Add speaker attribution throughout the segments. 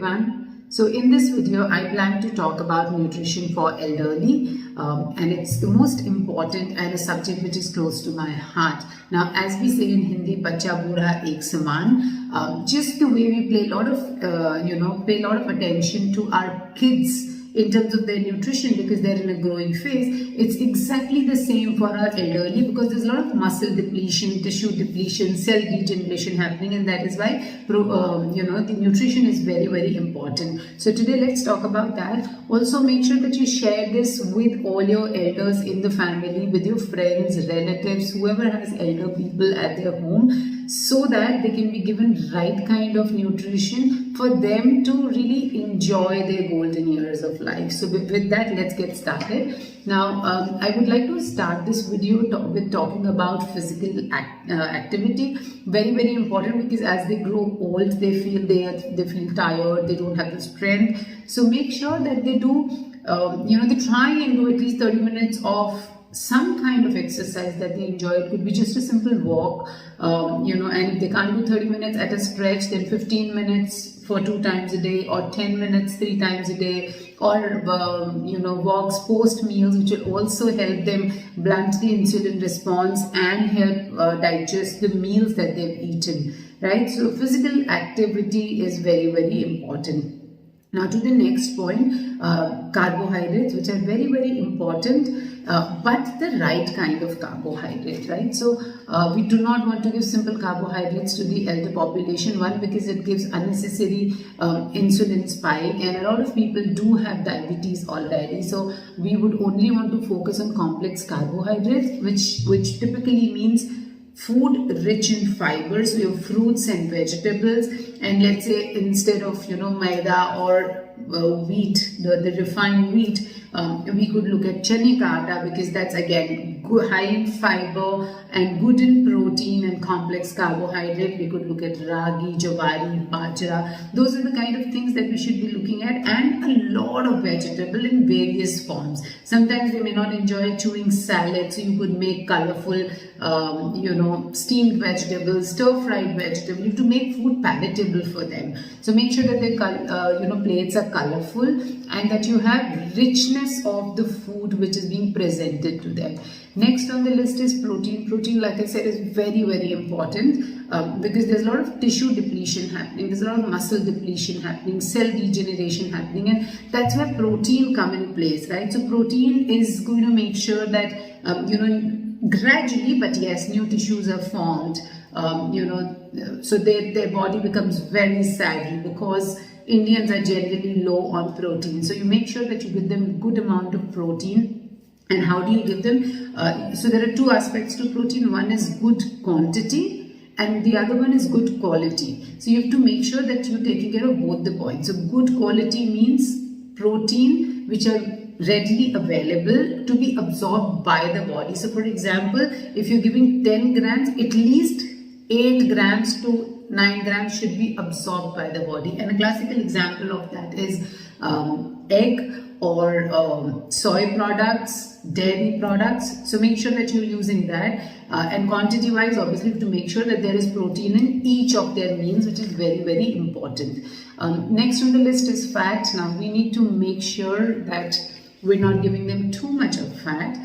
Speaker 1: everyone. So in this video, I plan to talk about nutrition for elderly and it's the most important and a subject which is close to my heart. Now, as we say in Hindi, "Bacha Budha ek saman," just the way we pay a lot of attention to our kids in terms of their nutrition because they're in a growing phase. It's exactly the same for our elderly because there's a lot of muscle depletion, tissue depletion, cell degeneration happening, and that is why the nutrition is very, very important. So today let's talk about that. Also make sure that you share this with all your elders in the family, with your friends, relatives, whoever has elder people at their home, so that they can be given right kind of nutrition for them to really enjoy their golden years of life. So with that, let's get started. Now, I would like to start this video with talking about physical activity. Very, very important because as they grow old, they feel tired, they don't have the strength. So make sure that they do, they try and do at least 30 minutes of some kind of exercise that they enjoy. It could be just a simple walk, and if they can't do 30 minutes at a stretch, then 15 minutes for 2 times a day, or 10 minutes 3 times a day, or walks post meals, which will also help them blunt the insulin response and help digest the meals that they've eaten, right? So physical activity is very, very important. Now to the next point, carbohydrates, which are very, very important, but the right kind of carbohydrate, right? So we do not want to give simple carbohydrates to the elder population. One, because it gives unnecessary insulin spike, and a lot of people do have diabetes already. So we would only want to focus on complex carbohydrates, which typically means food rich in fibers, so your fruits and vegetables, and let's say instead of maida or wheat, the refined wheat, we could look at chane ka atta because that's again high in fiber and good in protein and complex carbohydrate. We could look at ragi, jawari, bajra. Those are the kind of things that we should be looking at, and a lot of vegetable in various forms. Sometimes they may not enjoy chewing salad, so you could make colorful steamed vegetables, stir-fried vegetables to make food palatable for them. So make sure that the plates are colorful and that you have richness of the food which is being presented to them. Next on the list is protein. Protein, like I said, is very, very important because there's a lot of tissue depletion happening, there's a lot of muscle depletion happening, cell degeneration happening, and that's where protein come in place, right? So protein is going to make sure that gradually, but yes, new tissues are formed, so their body becomes very saggy because Indians are generally low on protein. So you make sure that you give them good amount of protein. And how do you give them? So there are 2 aspects to protein. One is good quantity and the other one is good quality. So you have to make sure that you're taking care of both the points. So good quality means protein which are readily available to be absorbed by the body. So for example, if you're giving 10 grams, at least 8 grams to 9 grams should be absorbed by the body. And a classical example of that is egg or soy products, dairy products. So make sure that you're using that. And quantity wise, obviously, you have to make sure that there is protein in each of their meals, which is very, very important. Next on the list is fat. Now we need to make sure that we're not giving them too much of fat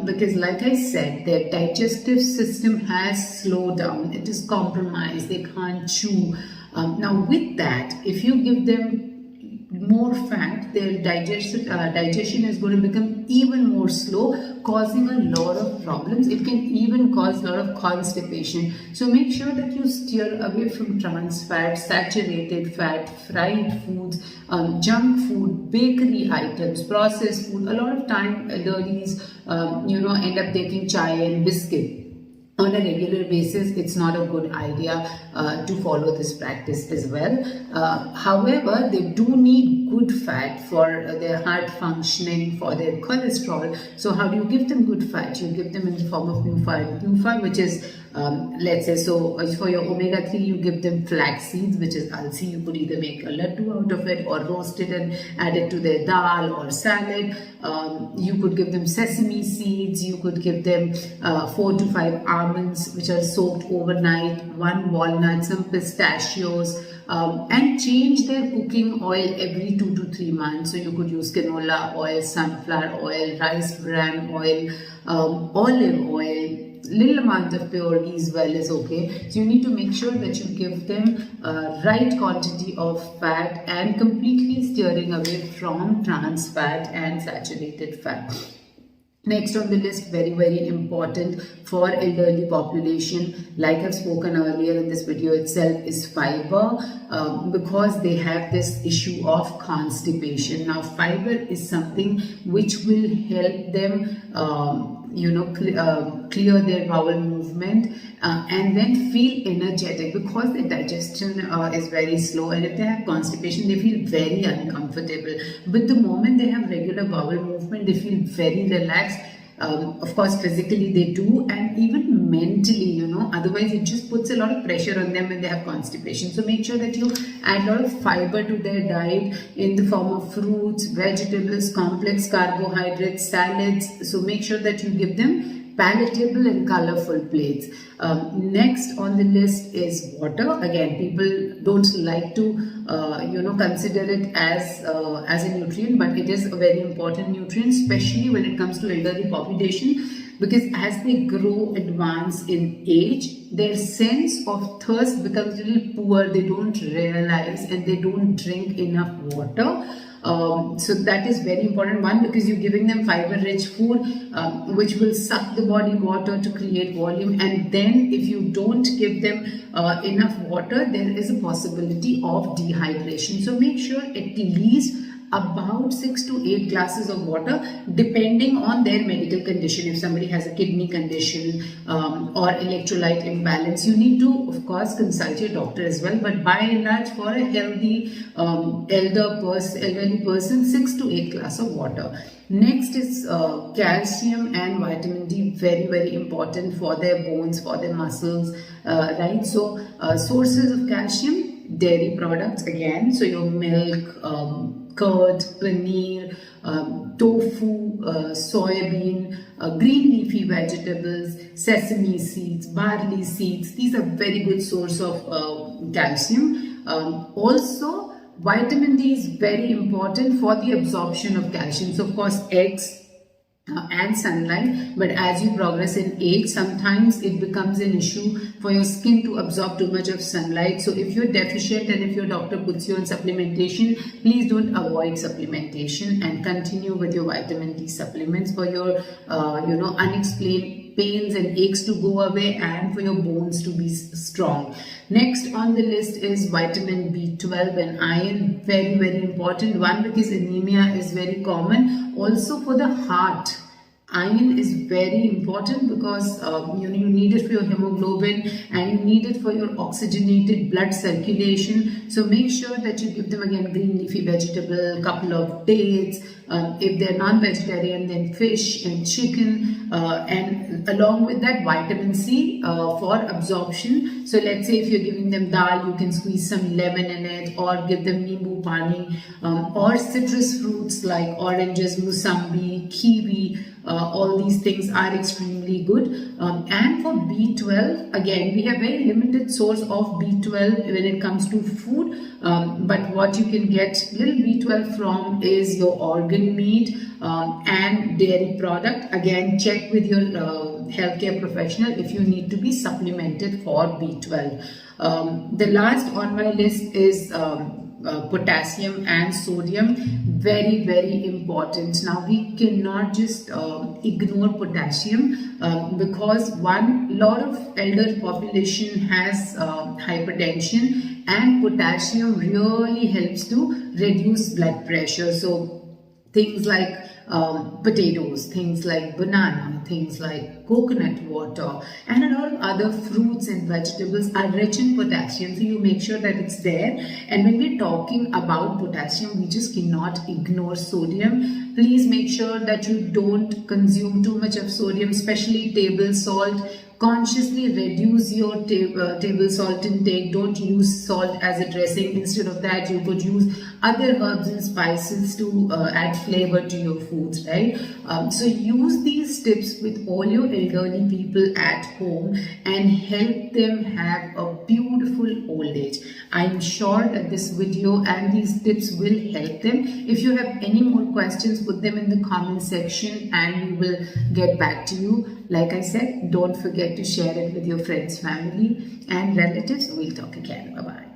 Speaker 1: because like I said, their digestive system has slowed down. It is compromised. They can't chew. Now with that, if you give them more fat, their digestion is going to become even more slow, causing a lot of problems. It can even cause a lot of constipation. So make sure that you steer away from trans fat, saturated fat, fried foods, junk food, bakery items, processed food. A lot of time elderlies end up taking chai and biscuit on a regular basis. It's not a good idea to follow this practice as well. However, they do need good fat for their heart functioning, for their cholesterol. So how do you give them good fat? You give them in the form of NUFA, which is let's say, so for your omega-3 you give them flax seeds, which is alsi. You could either make a laddu out of it or roast it and add it to their dal or salad. You could give them sesame seeds. You could give them 4 to 5 almonds almonds which are soaked overnight, 1 walnut, some pistachios, and change their cooking oil every 2 to 3 months. So you could use canola oil, sunflower oil, rice bran oil, olive oil. Little amount of pure ghee as well is okay. So you need to make sure that you give them right quantity of fat and completely steering away from trans fat and saturated fat. Next on the list, very important for elderly population, like I've spoken earlier in this video itself, is fiber, because they have this issue of constipation. Now fiber is something which will help them clear their bowel movement and then feel energetic, because their digestion is very slow, and if they have constipation they feel very uncomfortable. But the moment they have regular bowel movement, they feel very relaxed. Of course physically they do, and even mentally, otherwise it just puts a lot of pressure on them when they have constipation. So make sure that you add a lot of fiber to their diet in the form of fruits, vegetables, complex carbohydrates, salads. So make sure that you give them palatable and colorful plates. Next on the list is water. Again, people don't like to consider it as a nutrient, but it is a very important nutrient, especially when it comes to elderly population, because as they grow, advance in age, their sense of thirst becomes a little poor. They don't realize, and they don't drink enough water. So that is very important. One, because you're giving them fiber-rich food, which will suck the body water to create volume. And then if you don't give them enough water, there is a possibility of dehydration. So make sure at least about 6 to 8 glasses of water, depending on their medical condition. If somebody has a kidney condition or electrolyte imbalance, you need to, of course, consult your doctor as well. But by and large, for a healthy elderly person, 6 to 8 glasses of water. Next is calcium and vitamin D, very important for their bones, for their muscles, right? So sources of calcium, dairy products again, so your milk, curd, paneer, tofu, soybean, green leafy vegetables, sesame seeds, barley seeds. These are very good source of calcium. Also, vitamin D is very important for the absorption of calcium. So of course, eggs and sunlight, but as you progress in age, sometimes it becomes an issue for your skin to absorb too much of sunlight. So if you're deficient and if your doctor puts you on supplementation, please don't avoid supplementation and continue with your vitamin D supplements for your unexplained pains and aches to go away and for your bones to be strong. Next on the list is vitamin B12 and iron, very important. One, because anemia is very common. Also for the heart, iron is very important because you need it for your hemoglobin and you need it for your oxygenated blood circulation. So make sure that you give them again green leafy vegetable, couple of dates. If they're non-vegetarian, then fish and chicken, and along with that vitamin C for absorption. So let's say if you're giving them dal, you can squeeze some lemon in it, or give them nimbu pani, or citrus fruits like oranges, musambi, kiwi. All these things are extremely good. And for B12, again, we have very limited source of B12 when it comes to food, but what you can get little B12 from is your organ meat and dairy product. Again, check with your healthcare professional if you need to be supplemented for B12. The last on my list is potassium and sodium, very important. Now we cannot just ignore potassium because one, lot of elder population has hypertension, and potassium really helps to reduce blood pressure. So things like potatoes, things like banana, things like coconut water, and a lot of other fruits and vegetables are rich in potassium. So you make sure that it's there. And when we're talking about potassium, we just cannot ignore sodium. Please make sure that you don't consume too much of sodium, especially table salt. consciously reduce your table salt intake. Don't use salt as a dressing. Instead of that, you could use other herbs and spices to add flavor to your foods, right? So use these tips with all your elderly people at home and help them have a beautiful old age. I'm sure that this video and these tips will help them. If you have any more questions, put them in the comment section and we will get back to you. Like I said, don't forget to share it with your friends, family and relatives. We'll talk again. Bye-bye.